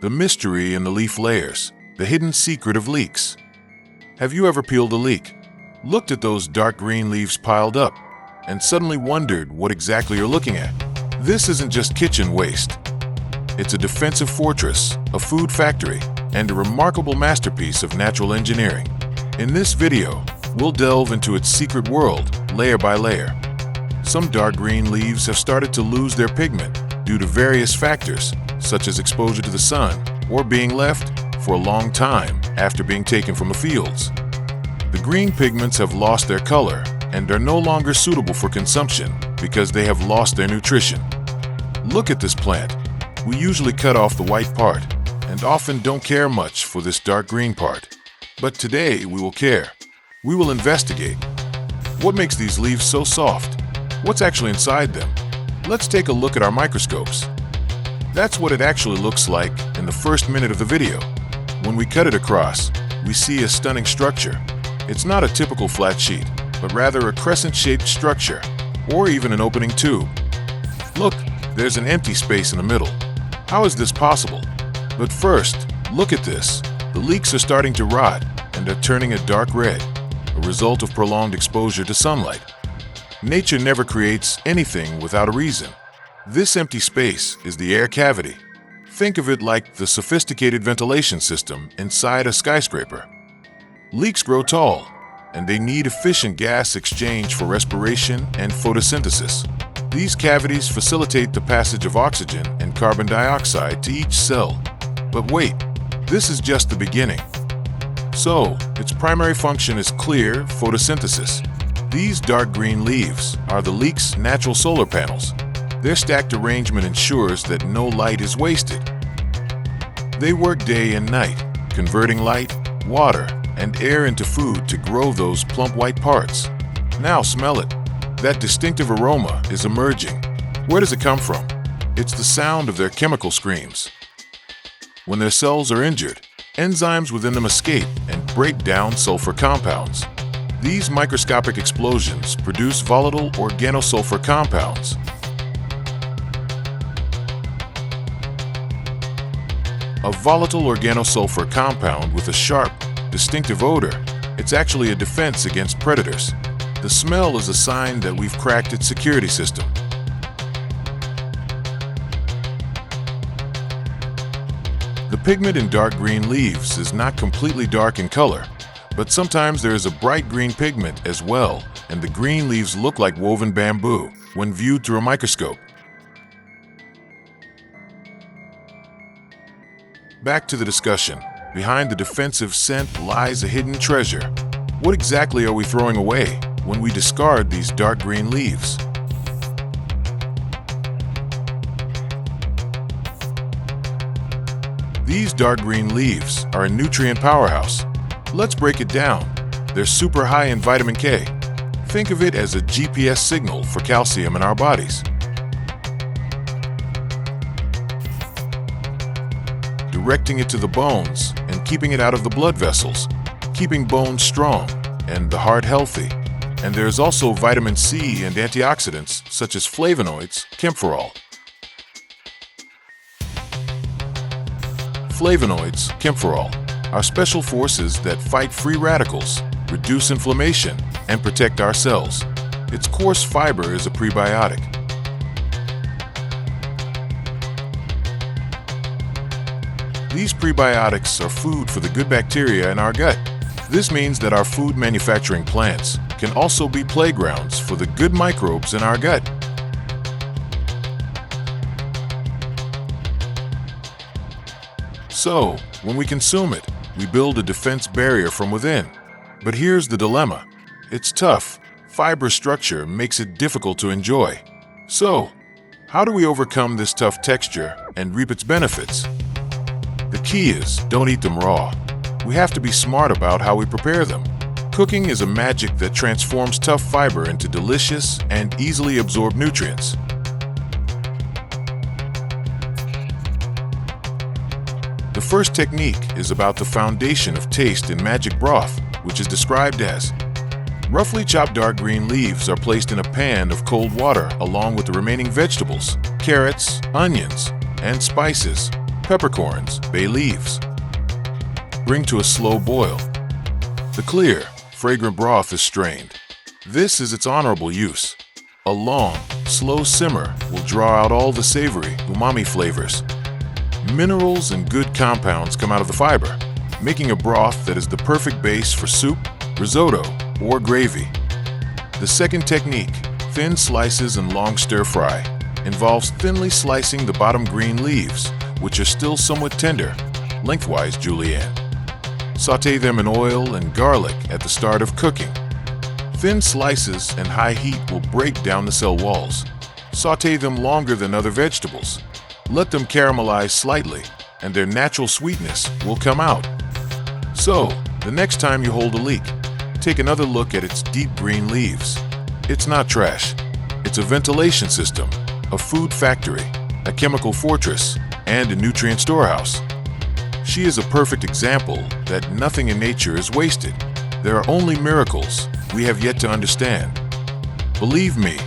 The mystery in the leaf layers, the hidden secret of leeks. Have you ever peeled a leek, looked at those dark green leaves piled up, and suddenly wondered what exactly you're looking at? This isn't just kitchen waste. It's a defensive fortress, a food factory, and a remarkable masterpiece of natural engineering. In this video, we'll delve into its secret world, layer by layer. Some dark green leaves have started to lose their pigment due to various factors, such as exposure to the sun or being left for a long time after being taken from the fields. The green pigments have lost their color and are no longer suitable for consumption because they have lost their nutrition. Look at this plant. We usually cut off the white part and often don't care much for this dark green part. But today we will care. We will investigate. What makes these leaves so soft? What's actually inside them? Let's take a look at our microscopes. That's what it actually looks like in the first minute of the video. When we cut it across, we see a stunning structure. It's not a typical flat sheet, but rather a crescent-shaped structure, or even an opening tube. Look, there's an empty space in the middle. How is this possible? But first, look at this. The leeks are starting to rot and are turning a dark red, a result of prolonged exposure to sunlight. Nature never creates anything without a reason. This empty space is the air cavity. Think of it like the sophisticated ventilation system inside a skyscraper. Leeks grow tall, and they need efficient gas exchange for respiration and photosynthesis. These cavities facilitate the passage of oxygen and carbon dioxide to each cell. But wait, this is just the beginning. So, its primary function is clear photosynthesis. These dark green leaves are the leek's natural solar panels. Their stacked arrangement ensures that no light is wasted. They work day and night, converting light, water, and air into food to grow those plump white parts. Now smell it. That distinctive aroma is emerging. Where does it come from? It's the sound of their chemical screams. When their cells are injured, enzymes within them escape and break down sulfur compounds. These microscopic explosions produce volatile organosulfur compounds. A volatile organosulfur compound with a sharp, distinctive odor. It's actually a defense against predators. The smell is a sign that we've cracked its security system. The pigment in dark green leaves is not completely dark in color, but sometimes there is a bright green pigment as well, and the green leaves look like woven bamboo when viewed through a microscope. Back to the discussion. Behind the defensive scent lies a hidden treasure. What exactly are we throwing away when we discard these dark green leaves? These dark green leaves are a nutrient powerhouse. Let's break it down. They're super high in vitamin K. Think of it as a GPS signal for calcium in our bodies. Directing it to the bones and keeping it out of the blood vessels, keeping bones strong and the heart healthy. And there's also vitamin C and antioxidants such as flavonoids, camphorol. Flavonoids, camphorol, are special forces that fight free radicals, reduce inflammation, and protect our cells. Its coarse fiber is a prebiotic. These prebiotics are food for the good bacteria in our gut. This means that our food manufacturing plants can also be playgrounds for the good microbes in our gut. So, when we consume it, we build a defense barrier from within. But here's the dilemma. Its tough, fiber structure makes it difficult to enjoy. So, how do we overcome this tough texture and reap its benefits? The key is, don't eat them raw. We have to be smart about how we prepare them. Cooking is a magic that transforms tough fiber into delicious and easily absorbed nutrients. The first technique is about the foundation of taste in magic broth, which is described as: roughly chopped dark green leaves are placed in a pan of cold water along with the remaining vegetables, carrots, onions, and spices. peppercorns, bay leaves. Bring to a slow boil. The clear, fragrant broth is strained. This is its honorable use. A long, slow simmer will draw out all the savory, umami flavors. Minerals and good compounds come out of the fiber, making a broth that is the perfect base for soup, risotto, or gravy. The second technique, thin slices and long stir fry, involves thinly slicing the bottom green leaves, which are still somewhat tender, lengthwise julienne. Sauté them in oil and garlic at the start of cooking. Thin slices and high heat will break down the cell walls. Sauté them longer than other vegetables. Let them caramelize slightly, and their natural sweetness will come out. So, the next time you hold a leek, take another look at its deep green leaves. It's not trash. It's a ventilation system, a food factory, a chemical fortress, and a nutrient storehouse. She is a perfect example that nothing in nature is wasted. There are only miracles we have yet to understand. Believe me,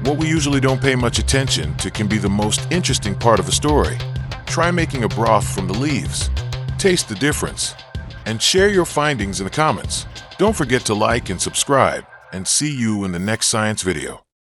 what we usually don't pay much attention to can be the most interesting part of a story. Try making a broth from the leaves. Taste the difference. And share your findings in the comments. Don't forget to like and subscribe, and see you in the next science video.